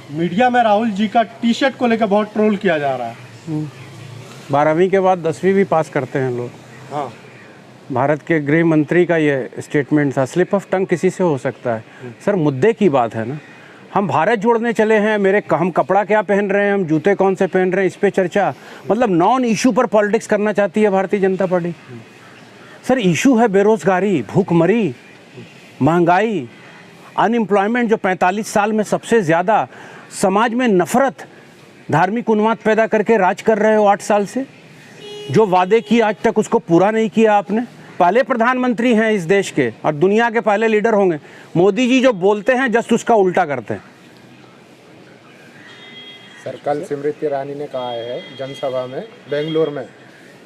Media में राहुल जी का T shirt को लेकर बहुत ट्रोल किया जा रहा है। 12वीं के बाद 10वीं भी पास करते हैं लोग। हाँ, भारत के गृह मंत्री का ये स्टेटमेंट था, स्लिप ऑफ टंग किसी से हो सकता है। सर मुद्दे की बात है ना, हम भारत जोड़ने चले हैं, हम कपड़ा क्या पहन रहे हैं, हम जूते कौन से पहन रहे हैं, इस पे चर्चा, मतलब नॉन इशू पर पॉलिटिक्स करना चाहती है Bharatiya Janata party. Sir issue है बेरोजगारी, भूखमरी, महंगाई, अनएम्प्लॉयमेंट जो 45 साल में सबसे ज़्यादा, समाज में नफरत, धार्मिक उन्माद पैदा करके राज कर रहे हो 8 साल से। जो वादे किए आज तक उसको पूरा नहीं किया आपने। पहले प्रधानमंत्री हैं इस देश के और दुनिया के पहले लीडर होंगे। मोदी जी जो बोलते हैं जस्ट उसका उल्टा करते हैं। सर कल स्मृति ईरानी ने कहा है जनसभा में बेंगलोर में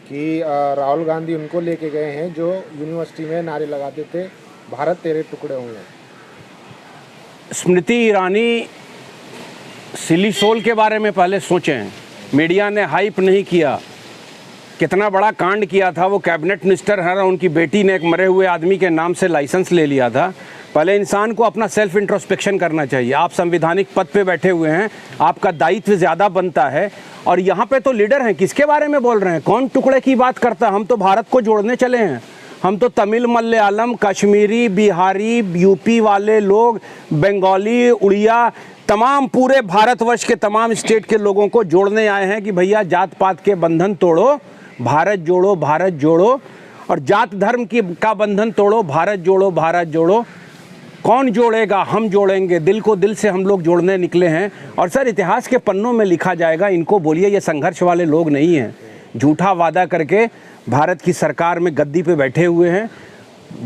कि राहुल गांधी उनको लेके गए हैं जो यूनिवर्सिटी में नारे लगाते थे भारत तेरे टुकड़े होंगे। स्मृति ईरानी सिलीसोल के बारे में पहले सोचें, मीडिया ने हाइप नहीं किया, कितना बड़ा कांड किया था। वो कैबिनेट मिनिस्टर है, उनकी बेटी ने एक मरे हुए आदमी के नाम से लाइसेंस ले लिया था। पहले इंसान को अपना सेल्फ इंट्रोस्पेक्शन करना चाहिए। आप संवैधानिक पद पे बैठे हुए हैं, आपका दायित्व ज़्यादा बनता है। और यहाँ पे तो लीडर हैं, किसके बारे में बोल रहे हैं, कौन टुकड़े की बात करता है। हम तो भारत को जोड़ने चले हैं। हम तो तमिल, मलयालम, कश्मीरी, बिहारी, यूपी वाले लोग, बंगाली, उड़िया, तमाम पूरे भारतवर्ष के तमाम स्टेट के लोगों को जोड़ने आए हैं कि भैया जात पात के बंधन तोड़ो, भारत जोड़ो, भारत जोड़ो। और जात धर्म का बंधन तोड़ो, भारत जोड़ो, भारत जोड़ो। कौन जोड़ेगा, हम जोड़ेंगे। दिल को दिल से हम लोग जोड़ने निकले हैं। और सर इतिहास के पन्नों में लिखा जाएगा। इनको बोलिए ये संघर्ष वाले लोग नहीं हैं, झूठा वादा करके भारत की सरकार में गद्दी पे बैठे हुए हैं।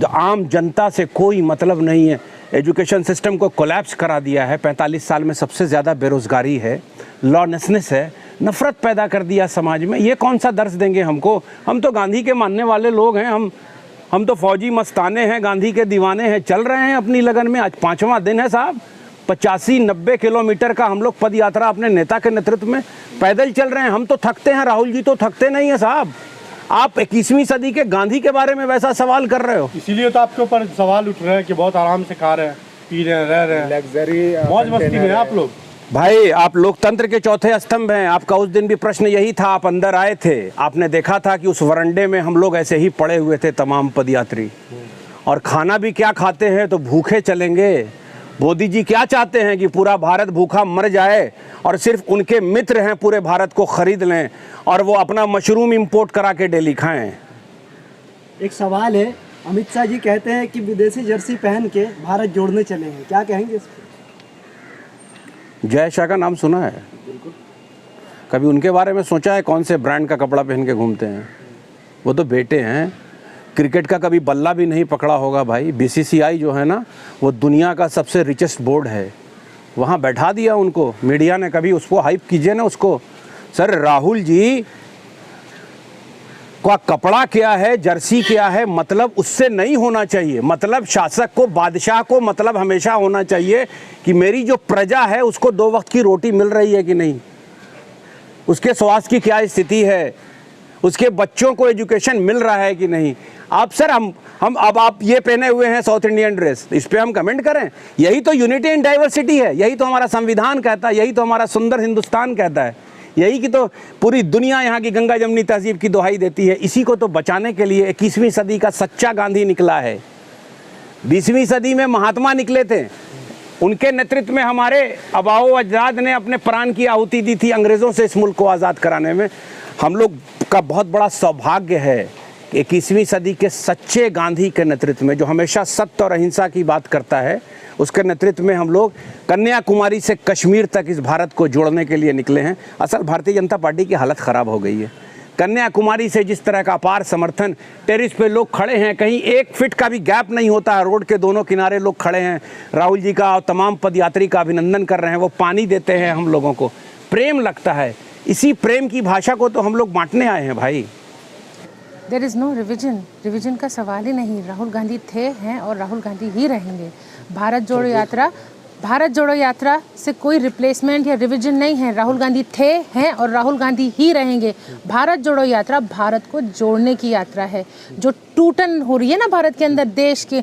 आम जनता से कोई मतलब नहीं है। एजुकेशन सिस्टम को कोलैप्स करा दिया है। 45 साल में सबसे ज़्यादा बेरोज़गारी है, लॉलेसनेस है, नफ़रत पैदा कर दिया समाज में। ये कौन सा दर्स देंगे हमको। हम तो गांधी के मानने वाले लोग हैं। हम तो फौजी मस्ताने हैं, गांधी के दीवाने हैं, चल रहे हैं अपनी लगन में। आज 5वां दिन है साहब। 85-90 किलोमीटर का हम लोग पद यात्रा अपने नेता के नेतृत्व में पैदल चल रहे हैं। हम तो थकते हैं, राहुल जी तो थकते नहीं हैं साहब। आप 21वीं सदी के गांधी के बारे में वैसा सवाल कर रहे हो। इसीलिए तो आपके ऊपर सवाल उठ रहे हैं कि बहुत आराम से खा रहे हैं, पी रहे हैं, रह रहे हैं, लग्जरी मौज मस्ती में आप लोग। भाई आप लोकतंत्र के चौथे स्तंभ हैं। आपका उस दिन भी प्रश्न यही था, आप अंदर आए थे, आपने देखा था कि उस वरांडे में हम लोग ऐसे ही पड़े हुए थे तमाम पदयात्री। और खाना भी क्या खाते हैं, तो भूखे चलेंगे। मोदी जी क्या चाहते हैं कि पूरा भारत भूखा मर जाए और सिर्फ उनके मित्र हैं पूरे भारत को खरीद लें और वो अपना मशरूम इंपोर्ट करा के डेली खाएं। एक सवाल है, अमित शाह जी कहते हैं कि विदेशी जर्सी पहन के भारत जोड़ने चले हैं, क्या कहेंगे इस पर? जय शाह का नाम सुना है? कभी उनके बारे में सोचा है कौन से ब्रांड का कपड़ा पहन के घूमते हैं? वो तो बेटे हैं। क्रिकेट का कभी बल्ला भी नहीं पकड़ा होगा भाई। बीसीसीआई जो है ना, वो दुनिया का सबसे रिचेस्ट बोर्ड है, वहाँ बैठा दिया उनको मीडिया ने। कभी उसको हाइप कीजिए ना उसको। सर राहुल जी का कपड़ा क्या है, जर्सी क्या है, मतलब उससे नहीं होना चाहिए। मतलब शासक को, बादशाह को मतलब हमेशा होना चाहिए कि मेरी जो प्रजा है उसको 2 वक्त की रोटी मिल रही है कि नहीं, उसके स्वास्थ्य की क्या स्थिति है, उसके बच्चों को एजुकेशन मिल रहा है कि नहीं। आप सर हम अब आप ये पहने हुए हैं साउथ इंडियन ड्रेस, इस पे हम कमेंट करें? यही तो यूनिटी इन डाइवर्सिटी है, यही तो हमारा संविधान कहता है, यही तो हमारा सुंदर हिंदुस्तान कहता है, यही कि तो पूरी दुनिया यहाँ की गंगा जमनी तहजीब की दुहाई देती है। इसी को तो बचाने के लिए 21वीं सदी का सच्चा गांधी निकला है। 20वीं सदी में महात्मा निकले थे, उनके नेतृत्व में हमारे आबाओ अजदाद ने अपने प्राण की आहुति दी थी अंग्रेज़ों से इस मुल्क को आज़ाद कराने में। हम लोग का बहुत बड़ा सौभाग्य है कि 21वीं सदी के सच्चे गांधी के नेतृत्व में, जो हमेशा सत्य और अहिंसा की बात करता है, उसके नेतृत्व में हम लोग कन्याकुमारी से कश्मीर तक इस भारत को जोड़ने के लिए निकले हैं। असल भारतीय जनता पार्टी की हालत ख़राब हो गई है। कन्याकुमारी से जिस तरह का अपार समर्थन, टेरिस पे लोग खड़े हैं, कहीं 1 फीट का भी गैप नहीं होता है, रोड के दोनों किनारे लोग खड़े हैं, राहुल जी का और तमाम पदयात्री का अभिनंदन कर रहे हैं। वो पानी देते हैं हम लोगों को, प्रेम लगता है। इसी प्रेम की भाषा को तो हम लोग बांटने आए हैं भाई। देयर इज़ नो रिविजन का सवाल ही नहीं। राहुल गांधी थे, हैं और राहुल गांधी ही रहेंगे। भारत जोड़ो यात्रा से कोई रिप्लेसमेंट या रिविजन नहीं है। राहुल गांधी थे, हैं और राहुल गांधी ही रहेंगे। भारत जोड़ो यात्रा भारत को जोड़ने की यात्रा है। जो टूटन हो रही है ना भारत के अंदर, देश के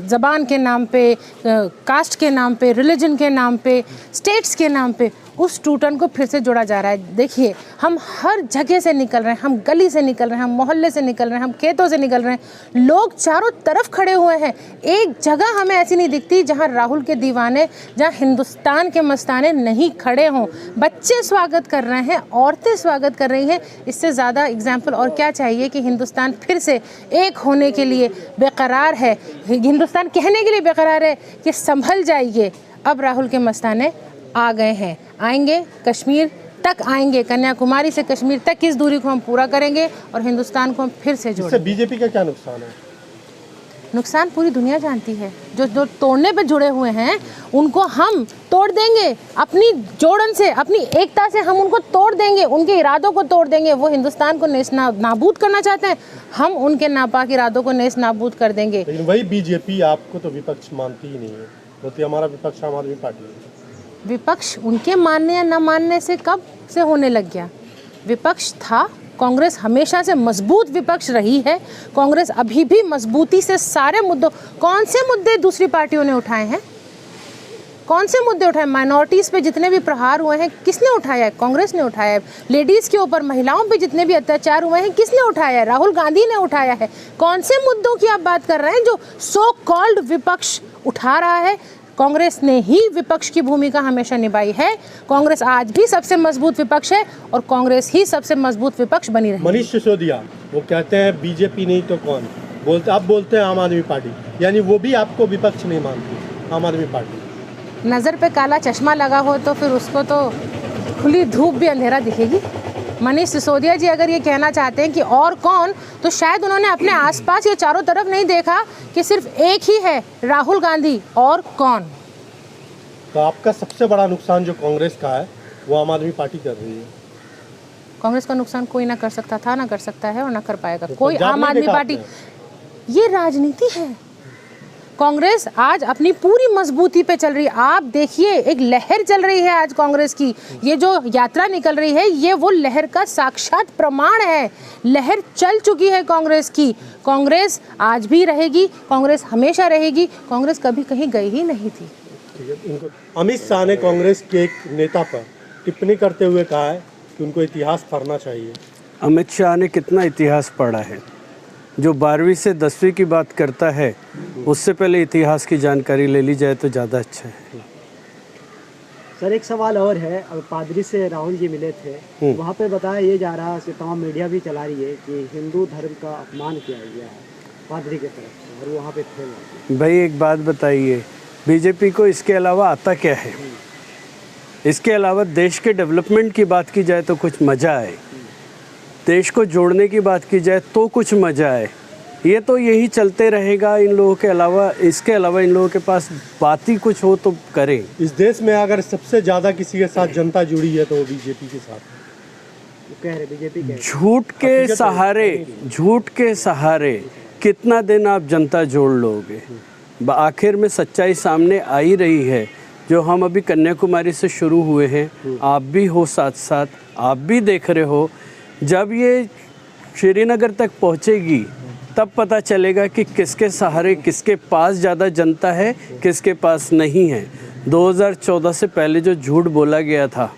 ज़बान के नाम पे, कास्ट के नाम पे, रिलीजन के नाम पे, स्टेट्स के नाम पे, उस टूटन को फिर से जोड़ा जा रहा है। देखिए, हम हर जगह से निकल रहे हैं, हम गली से निकल रहे हैं, हम मोहल्ले से निकल रहे हैं, हम खेतों से निकल रहे हैं, लोग चारों तरफ खड़े हुए हैं। एक जगह हमें ऐसी नहीं दिखती जहां राहुल के दीवाने, जहां हिंदुस्तान के मस्ताने नहीं खड़े हों। बच्चे स्वागत कर रहे हैं, औरतें स्वागत कर रही हैं। इससे ज़्यादा एग्जाम्पल और क्या चाहिए कि हिंदुस्तान फिर से एक होने के लिए बेकरार है। हिंदुस्तान कहने के लिए बेकरार है कि संभल जाइए, अब राहुल के मस्ताने आ गए हैं, आएंगे, कश्मीर तक आएंगे, कन्याकुमारी से कश्मीर तक की इस दूरी को हम पूरा करेंगे और हिंदुस्तान को हम फिर से इससे जोड़ेंगे। बीजेपी का क्या नुकसान है? नुकसान पूरी दुनिया जानती है। जो तोड़ने पे जुड़े हुए हैं उनको हम तोड़ देंगे, अपनी जोड़न से, अपनी एकता से हम उनको तोड़ देंगे, उनके इरादों को तोड़ देंगे। वो हिंदुस्तान को नेस्त नाबूद करना चाहते हैं, हम उनके नापाक इरादों को नेस्त नाबूद कर देंगे। लेकिन वही बीजेपी आपको तो विपक्ष मानती ही नहीं है, बोलती हमारा विपक्ष आम आदमी पार्टी है। विपक्ष उनके मानने या न मानने से कब से होने लग गया? विपक्ष था, कांग्रेस हमेशा से मजबूत विपक्ष रही है। कांग्रेस अभी भी मजबूती से सारे मुद्दों, कौन से मुद्दे दूसरी पार्टियों ने उठाए हैं? कौन से मुद्दे उठाए? माइनॉरिटीज़ पे जितने भी प्रहार हुए हैं किसने उठाया है? कांग्रेस ने उठाया है। लेडीज़ के ऊपर, महिलाओं पे जितने भी अत्याचार हुए हैं किसने उठाया है? राहुल गांधी ने उठाया है। कौन से मुद्दों की आप बात कर रहे हैं जो सो कॉल्ड विपक्ष उठा रहा है? कांग्रेस ने ही विपक्ष की भूमिका हमेशा निभाई है। कांग्रेस आज भी सबसे मजबूत विपक्ष है और कांग्रेस ही सबसे मजबूत विपक्ष बनी रही। मनीष सिसोदिया वो कहते हैं बीजेपी नहीं तो कौन, बोलते आप बोलते हैं आम आदमी पार्टी, यानी वो भी आपको विपक्ष नहीं मानती, आम आदमी पार्टी। नज़र पे काला चश्मा लगा हो तो फिर उसको तो खुली धूप भी अंधेरा दिखेगी। मनीष सिसोदिया जी अगर ये कहना चाहते हैं कि और कौन, तो शायद उन्होंने अपने आसपास या चारों तरफ नहीं देखा कि सिर्फ एक ही है, राहुल गांधी, और कौन। तो आपका सबसे बड़ा नुकसान जो कांग्रेस का है वो आम आदमी पार्टी कर रही है। कांग्रेस का नुकसान कोई ना कर सकता था, ना कर सकता है और ना कर पाएगा तो कोई। पंजाब आम नहीं आदमी देखा पार्टी, आपने? ये राजनीति है। कांग्रेस आज अपनी पूरी मजबूती पे चल रही है। आप देखिए, एक लहर चल रही है आज कांग्रेस की। ये जो यात्रा निकल रही है ये वो लहर का साक्षात प्रमाण है। लहर चल चुकी है कांग्रेस की। कांग्रेस आज भी रहेगी, कांग्रेस हमेशा रहेगी। कांग्रेस कभी कहीं गई ही नहीं थी। अमित शाह ने कांग्रेस के एक नेता पर टिप्पणी करते हुए कहा है कि उनको इतिहास पढ़ना चाहिए। अमित शाह ने कितना इतिहास पढ़ा है? जो 12वीं से 10वीं की बात करता है उससे पहले इतिहास की जानकारी ले ली जाए तो ज़्यादा अच्छा है। सर एक सवाल और है, अब पादरी से राहुल जी मिले थे, वहाँ पे बताया ये जा रहा है कि तमाम मीडिया भी चला रही है कि हिंदू धर्म का अपमान किया गया है पादरी की तरफ से, और वहाँ पे थे। भाई एक बात बताइए, बीजेपी को इसके अलावा आता क्या है? इसके अलावा देश के डेवलपमेंट की बात की जाए तो कुछ मज़ा आए, देश को जोड़ने की बात की जाए तो कुछ मज़ा आए। ये तो यही चलते रहेगा इन लोगों के अलावा, इसके अलावा इन लोगों के पास बात ही कुछ हो तो करें। इस देश में अगर सबसे ज़्यादा किसी के साथ जनता जुड़ी है तो वो बीजेपी के साथ कह रहे बीजेपी कह रहे। झूठ के सहारे कितना दिन आप जनता जोड़ लोगे? आखिर में सच्चाई सामने आ ही रही है। जो हम अभी कन्याकुमारी से शुरू हुए हैं, आप भी हो साथ साथ, आप भी देख रहे हो, जब ये श्रीनगर तक पहुंचेगी तब पता चलेगा कि किसके सहारे, किसके पास ज़्यादा जनता है, किसके पास नहीं है। 2014 से पहले जो झूठ बोला गया था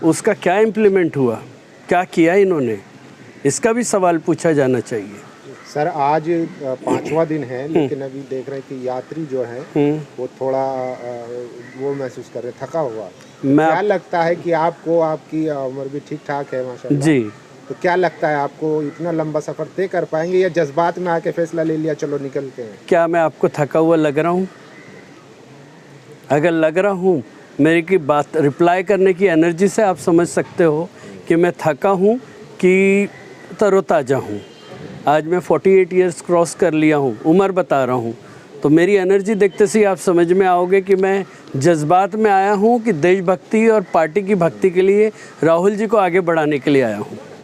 उसका क्या इम्प्लीमेंट हुआ, क्या किया इन्होंने? इसका भी सवाल पूछा जाना चाहिए। सर आज 5वां दिन है, लेकिन अभी देख रहे हैं कि यात्री जो है वो थोड़ा वो महसूस कर रहे, थका हुआ। क्या लगता है कि आपको, आपकी उम्र भी ठीक ठाक है माशाल्लाह जी, तो क्या लगता है आपको इतना लंबा सफ़र तय कर पाएंगे या जज्बात में आके फैसला ले लिया चलो निकलते हैं? क्या मैं आपको थका हुआ लग रहा हूँ? अगर लग रहा हूँ, मेरी की बात रिप्लाई करने की एनर्जी से आप समझ सकते हो कि मैं थका हूँ कि तरोताज़ा हूँ। आज मैं 48 इयर्स क्रॉस कर लिया हूँ, उम्र बता रहा हूँ, तो मेरी एनर्जी देखते से आप समझ में आओगे कि मैं जज्बात में आया हूँ कि देशभक्ति और पार्टी की भक्ति के लिए राहुल जी को आगे बढ़ाने के लिए आया हूँ।